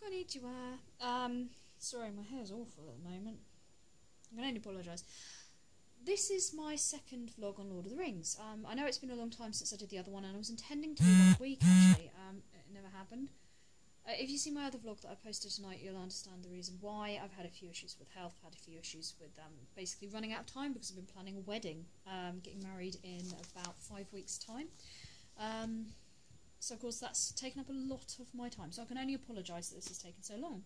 Konnichiwa. Sorry, my hair's awful at the moment. I can only apologise. This is my second vlog on Lord of the Rings. I know it's been a long time since I did the other one, and I was intending to do one a week actually. It never happened. If you see my other vlog that I posted tonight, you'll understand the reason why. I've had a few issues with health, had a few issues with basically running out of time because I've been planning a wedding, getting married in about 5 weeks' time. So of course that's taken up a lot of my time, so I can only apologise that this has taken so long.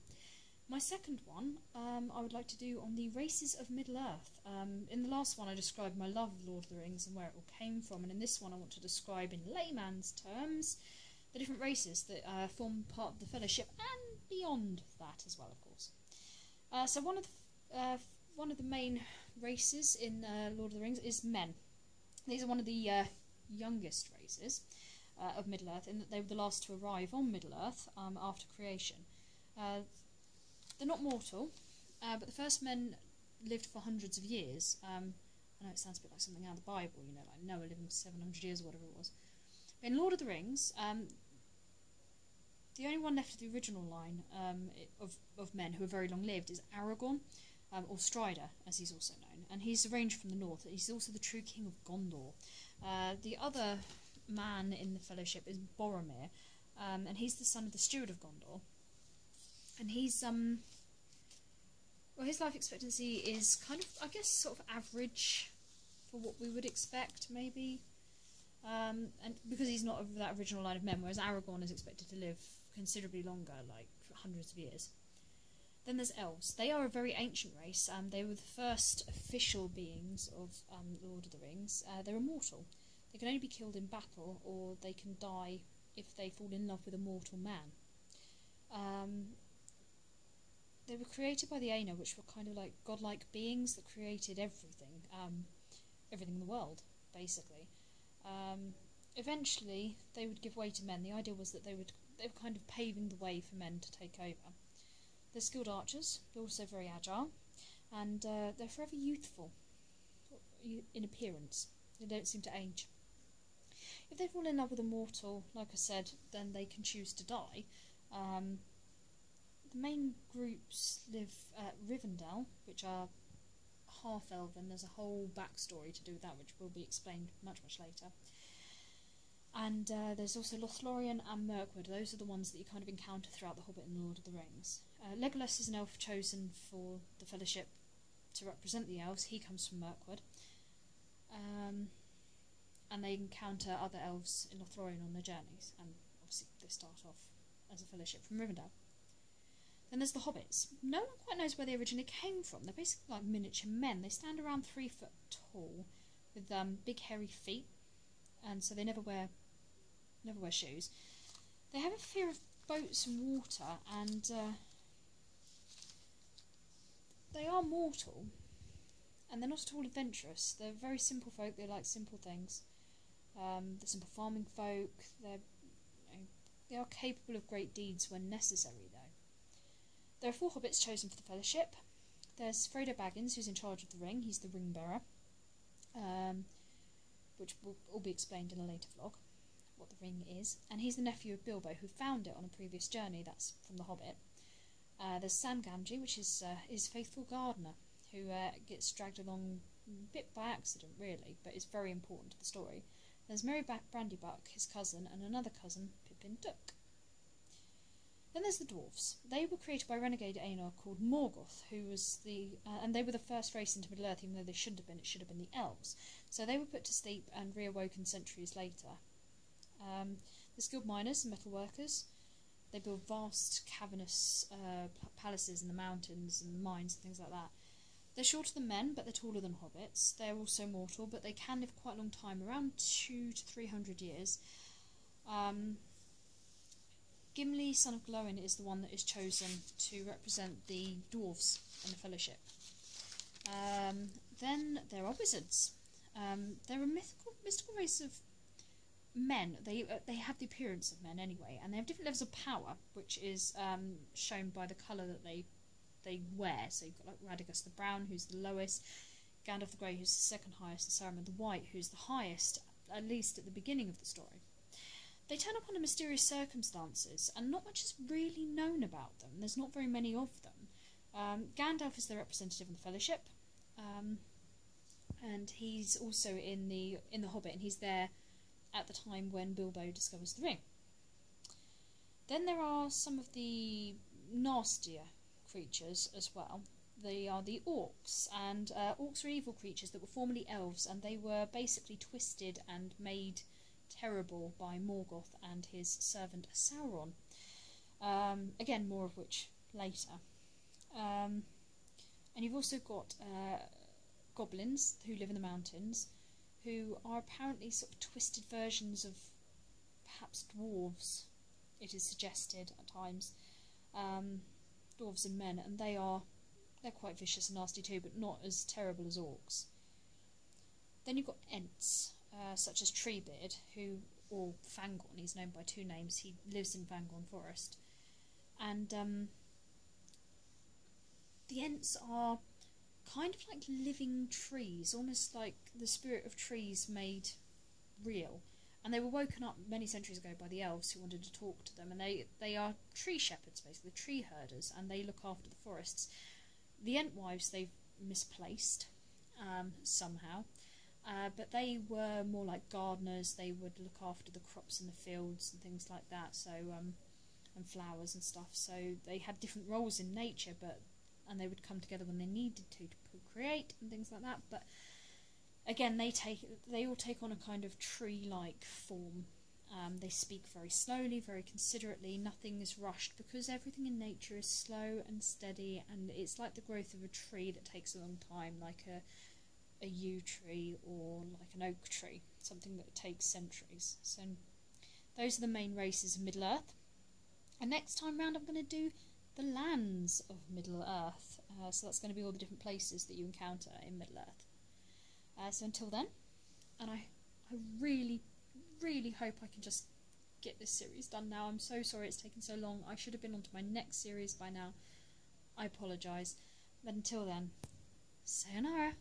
My second one I would like to do on the races of Middle-earth. In the last one I described my love of Lord of the Rings and where it all came from, and in this one I want to describe in layman's terms the different races that form part of the Fellowship and beyond that as well, of course. So one of the main races in Lord of the Rings is men. These are one of the youngest races of Middle-earth, in that they were the last to arrive on Middle-earth after creation. They're not mortal, but the first men lived for hundreds of years. I know it sounds a bit like something out of the Bible, you know, like Noah living for 700 years or whatever it was. But in Lord of the Rings, the only one left of the original line of men who are very long-lived is Aragorn, or Strider, as he's also known. And he's arranged from the north. He's also the true king of Gondor. The other man in the Fellowship is Boromir, and he's the son of the steward of Gondor. And he's well, his life expectancy is kind of, I guess, sort of average for what we would expect, maybe. And because he's not of that original line of men, whereas Aragorn is expected to live considerably longer, like hundreds of years. Then there's elves. They are a very ancient race. They were the first official beings of Lord of the Rings. They're immortal. They can only be killed in battle, or they can die if they fall in love with a mortal man. They were created by the Aenir, which were kind of like godlike beings that created everything, everything in the world, basically. Eventually, they would give way to men. The idea was that they were kind of paving the way for men to take over. They're skilled archers. They're also very agile, and they're forever youthful in appearance. They don't seem to age. If they fall in love with a mortal, like I said, then they can choose to die. The main groups live at Rivendell, which are half-elven. There's a whole backstory to do with that, which will be explained much later. And there's also Lothlorien and Mirkwood. Those are the ones that you kind of encounter throughout The Hobbit and The Lord of the Rings. Legolas is an elf chosen for the Fellowship to represent the elves. He comes from Mirkwood. And they encounter other elves in Lothlorien on their journeys, and obviously they start off as a Fellowship from Rivendell. Then there's the hobbits. No one quite knows where they originally came from. They're basically like miniature men. They stand around 3 foot tall, with big hairy feet, and so they never wear shoes. They have a fear of boats and water, and they are mortal, and they're not at all adventurous. They're very simple folk. They like simple things. They're simple farming folk. They are capable of great deeds when necessary, though. There are 4 hobbits chosen for the Fellowship. There's Frodo Baggins, who's in charge of the ring. He's the ring bearer, which will all be explained in a later vlog, what the ring is. And he's the nephew of Bilbo, who found it on a previous journey. That's from The Hobbit. There's Sam Gamgee, which is his faithful gardener, who gets dragged along a bit by accident, really, but is very important to the story. There's Merry Brandybuck, his cousin, and another cousin, Pippin Duck. Then there's the dwarves. They were created by renegade Aenir called Morgoth, who was and they were the first race into Middle-earth, even though they shouldn't have been. It should have been the elves. So they were put to sleep and reawoken centuries later. The skilled miners and metalworkers. They build vast, cavernous palaces in the mountains and mines and things like that. They're shorter than men, but they're taller than hobbits. They're also mortal, but they can live quite a long time, around 200 to 300 years. Gimli, son of Glóin, is the one that is chosen to represent the dwarves in the Fellowship. Then there are wizards. They're a mystical race of men. They have the appearance of men anyway, and they have different levels of power, which is shown by the colour that they wear. So you've got like Radagast the Brown, who's the lowest, Gandalf the Grey, who's the second highest, and Saruman the White, who's the highest, at least at the beginning of the story. They turn up under mysterious circumstances, and not much is really known about them. There's not very many of them. Gandalf is the representative of the Fellowship, and he's also in the Hobbit, and he's there at the time when Bilbo discovers the ring. Then there are some of the nastier creatures as well. They are the orcs, and orcs are evil creatures that were formerly elves, and they were basically twisted and made terrible by Morgoth and his servant Sauron. Again, more of which later. And you've also got goblins who live in the mountains, who are apparently sort of twisted versions of perhaps dwarves, it is suggested at times. Dwarves and men, and they're quite vicious and nasty too, but not as terrible as orcs. Then you've got Ents, such as Treebeard, or Fangorn, he's known by two names, he lives in Fangorn Forest. And the Ents are kind of like living trees, almost like the spirit of trees made real. And they were woken up many centuries ago by the elves who wanted to talk to them, and they are tree shepherds, basically, tree herders, and they look after the forests. The Entwives they've misplaced somehow, but they were more like gardeners. They would look after the crops in the fields and things like that, so and flowers and stuff. So they had different roles in nature, and they would come together when they needed to procreate and things like that. But again, they all take on a kind of tree-like form. They speak very slowly, very considerately. Nothing is rushed, because everything in nature is slow and steady, and it's like the growth of a tree that takes a long time, like a yew tree or like an oak tree, something that takes centuries. So those are the main races of Middle-earth. And next time round I'm going to do the lands of Middle-earth. So that's going to be all the different places that you encounter in Middle-earth. So until then, and I really, really hope I can just get this series done now. I'm so sorry it's taken so long. I should have been on to my next series by now. I apologise. But until then, sayonara.